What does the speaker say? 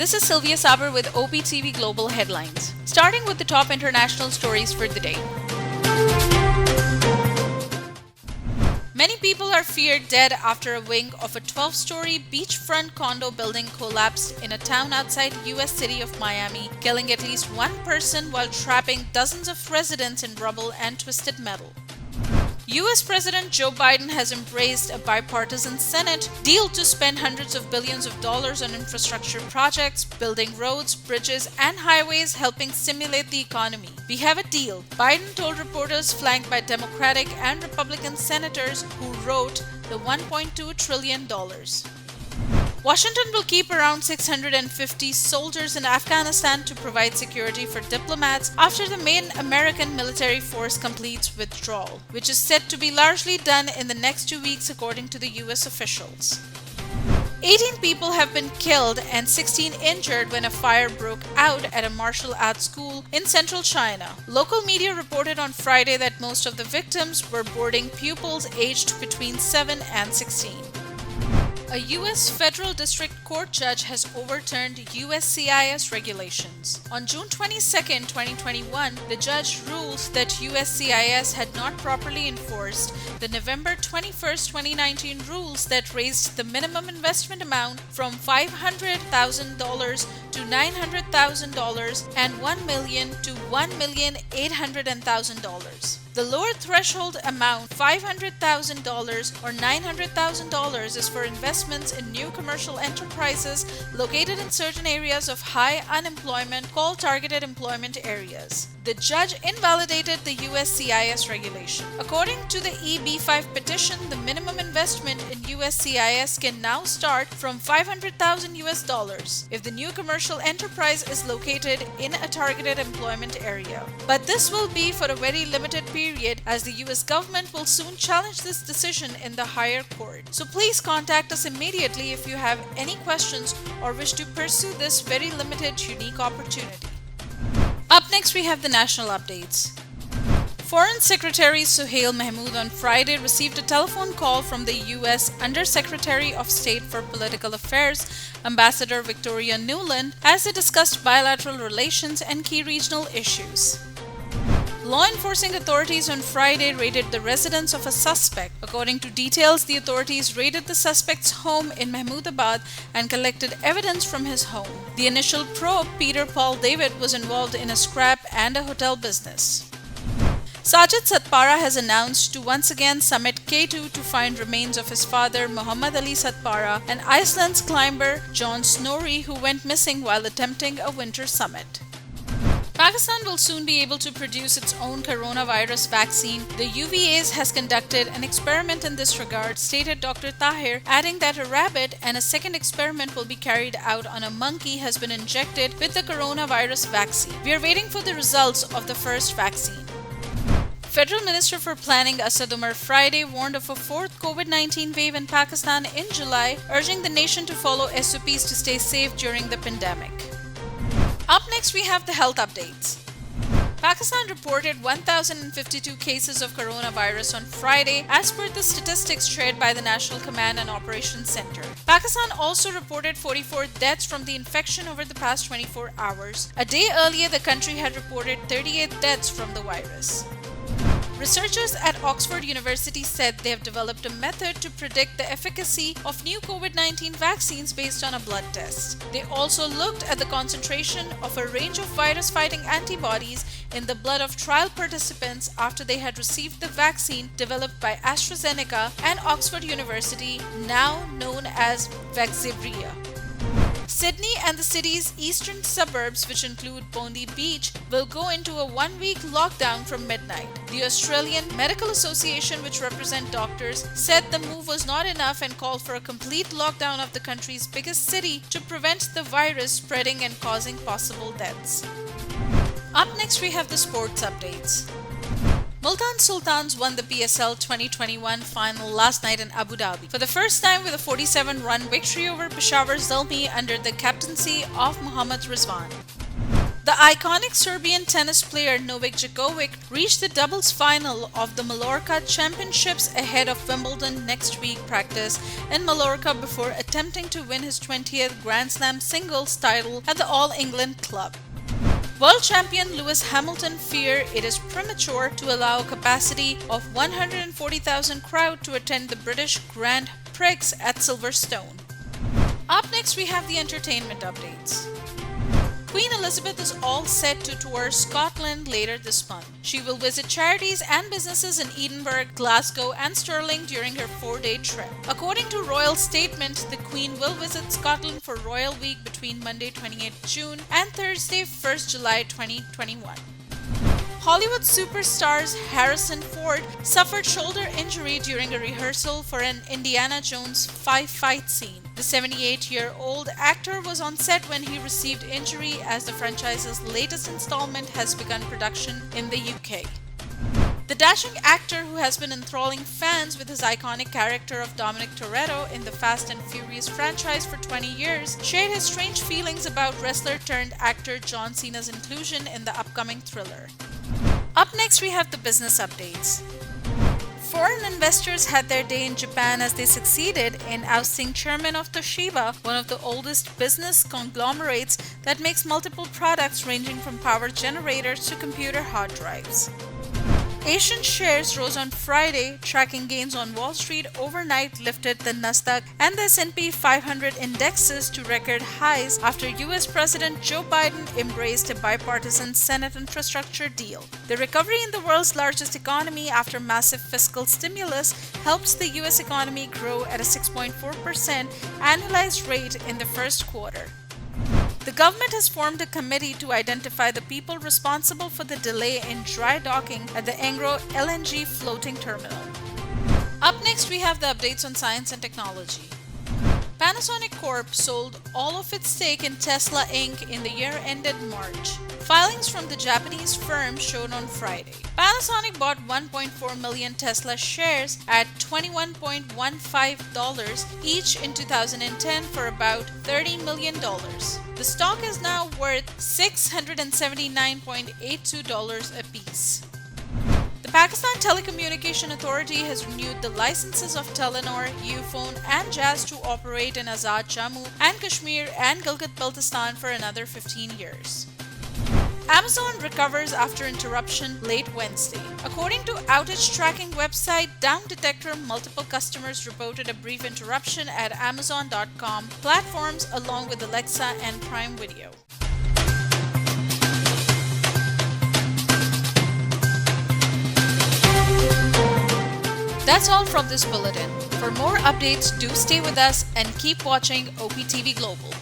This is Sylvia Saber with OpTv Global Headlines. Starting with the top international stories for the day. Many people are feared dead after a wing of a 12-story beachfront condo building collapsed in a town outside U.S. city of Miami, killing at least one person while trapping dozens of residents in rubble and twisted metal. U.S. President Joe Biden has embraced a bipartisan Senate deal to spend hundreds of billions of dollars on infrastructure projects, building roads, bridges, and highways, helping stimulate the economy. We have a deal, Biden told reporters flanked by Democratic and Republican senators who wrote the $1.2 trillion. Washington will keep around 650 soldiers in Afghanistan to provide security for diplomats after the main American military force completes withdrawal, which is said to be largely done in the next 2 weeks according to the U.S. officials. 18 people have been killed and 16 injured when a fire broke out at a martial arts school in central China. Local media reported on Friday that most of the victims were boarding pupils aged between 7 and 16. A U.S. federal district court judge has overturned USCIS regulations. On June 22, 2021, the judge ruled that USCIS had not properly enforced the November 21, 2019 rules that raised the minimum investment amount from $500,000 to $900,000 and $1 million to $1,800,000. The lower threshold amount, $500,000 or $900,000, is for investments in new commercial enterprises located in certain areas of high unemployment called targeted employment areas. The judge invalidated the USCIS regulation. According to the EB-5 petition, the minimum investment in USCIS can now start from $500,000 if the new commercial enterprise is located in a targeted employment area. But this will be for a very limited period, as the US government will soon challenge this decision in the higher court. So please contact us immediately if you have any questions or wish to pursue this very limited, unique opportunity. Up next, we have the national updates. Foreign Secretary Suhail Mahmood on Friday received a telephone call from the U.S. Under-Secretary of State for Political Affairs, Ambassador Victoria Nuland, as they discussed bilateral relations and key regional issues. Law enforcing authorities on Friday raided the residence of a suspect. According to details, the authorities raided the suspect's home in Mahmoodabad and collected evidence from his home. The initial probe, Peter Paul David, was involved in a scrap and a hotel business. Sajid Satpara has announced to once again summit K2 to find remains of his father Muhammad Ali Satpara and Iceland's climber John Snorri, who went missing while attempting a winter summit. Pakistan will soon be able to produce its own coronavirus vaccine. The UVAs has conducted an experiment in this regard, stated Dr. Tahir, adding that a rabbit and a second experiment will be carried out on a monkey has been injected with the coronavirus vaccine. We are waiting for the results of the first vaccine. Federal Minister for Planning Asad Umar Friday warned of a fourth COVID-19 wave in Pakistan in July, urging the nation to follow SOPs to stay safe during the pandemic. Up next, we have the health updates. Pakistan reported 1,052 cases of coronavirus on Friday, as per the statistics shared by the National Command and Operations Center. Pakistan also reported 44 deaths from the infection over the past 24 hours. A day earlier, the country had reported 38 deaths from the virus. Researchers at Oxford University said they have developed a method to predict the efficacy of new COVID-19 vaccines based on a blood test. They also looked at the concentration of a range of virus-fighting antibodies in the blood of trial participants after they had received the vaccine developed by AstraZeneca and Oxford University, now known as Vaxzevria. Sydney and the city's eastern suburbs, which include Bondi Beach, will go into a one-week lockdown from midnight. The Australian Medical Association, which represent doctors, said the move was not enough and called for a complete lockdown of the country's biggest city to prevent the virus spreading and causing possible deaths. Up next, we have the sports updates. Multan Sultans won the PSL 2021 final last night in Abu Dhabi for the first time with a 47-run victory over Peshawar Zalmi under the captaincy of Mohammad Rizwan. The The iconic Serbian tennis player Novak Djokovic reached the doubles final of the Mallorca Championships ahead of Wimbledon next week practice in Mallorca before attempting to win his 20th Grand Slam singles title at the All England Club. World champion Lewis Hamilton feared it is premature to allow a capacity of 140,000 crowd to attend the British Grand Prix at Silverstone. Up next, we have the entertainment updates. Queen Elizabeth is all set to tour Scotland later this month. She will visit charities and businesses in Edinburgh, Glasgow, and Stirling during her 4-day trip. According to royal statement, the Queen will visit Scotland for Royal Week between Monday 28 June and Thursday 1st July 2021. Hollywood superstars Harrison Ford suffered shoulder injury during a rehearsal for an Indiana Jones 5 fight scene. The 78-year-old actor was on set when he received injury as the franchise's latest installment has begun production in the UK. The dashing actor who has been enthralling fans with his iconic character of Dominic Toretto in the Fast and Furious franchise for 20 years shared his strange feelings about wrestler-turned-actor John Cena's inclusion in the upcoming thriller. Up next, we have the business updates. Foreign investors had their day in Japan as they succeeded in ousting chairman of Toshiba, one of the oldest business conglomerates that makes multiple products ranging from power generators to computer hard drives. Asian shares rose on Friday, tracking gains on Wall Street overnight lifted the Nasdaq and the S&P 500 indexes to record highs after US President Joe Biden embraced a bipartisan Senate infrastructure deal. The recovery in the world's largest economy after massive fiscal stimulus helps the US economy grow at a 6.4% annualized rate in the first quarter. The government has formed a committee to identify the people responsible for the delay in dry docking at the Engro LNG floating terminal. Up next, we have the updates on science and technology. Panasonic Corp sold all of its stake in Tesla Inc. in the year ended March. Filings from the Japanese firm showed on Friday. Panasonic bought 1.4 million Tesla shares at $21.15 each in 2010 for about $30 million. The stock is now worth $679.82 apiece. The Pakistan Telecommunication Authority has renewed the licenses of Telenor, Ufone, and Jazz to operate in Azad Jammu and Kashmir and Gilgit-Baltistan for another 15 years. Amazon recovers after interruption late Wednesday. According to outage tracking website Down Detector, multiple customers reported a brief interruption at Amazon.com platforms along with Alexa and Prime Video. That's all from this bulletin. For more updates, do stay with us and keep watching OpTv Global.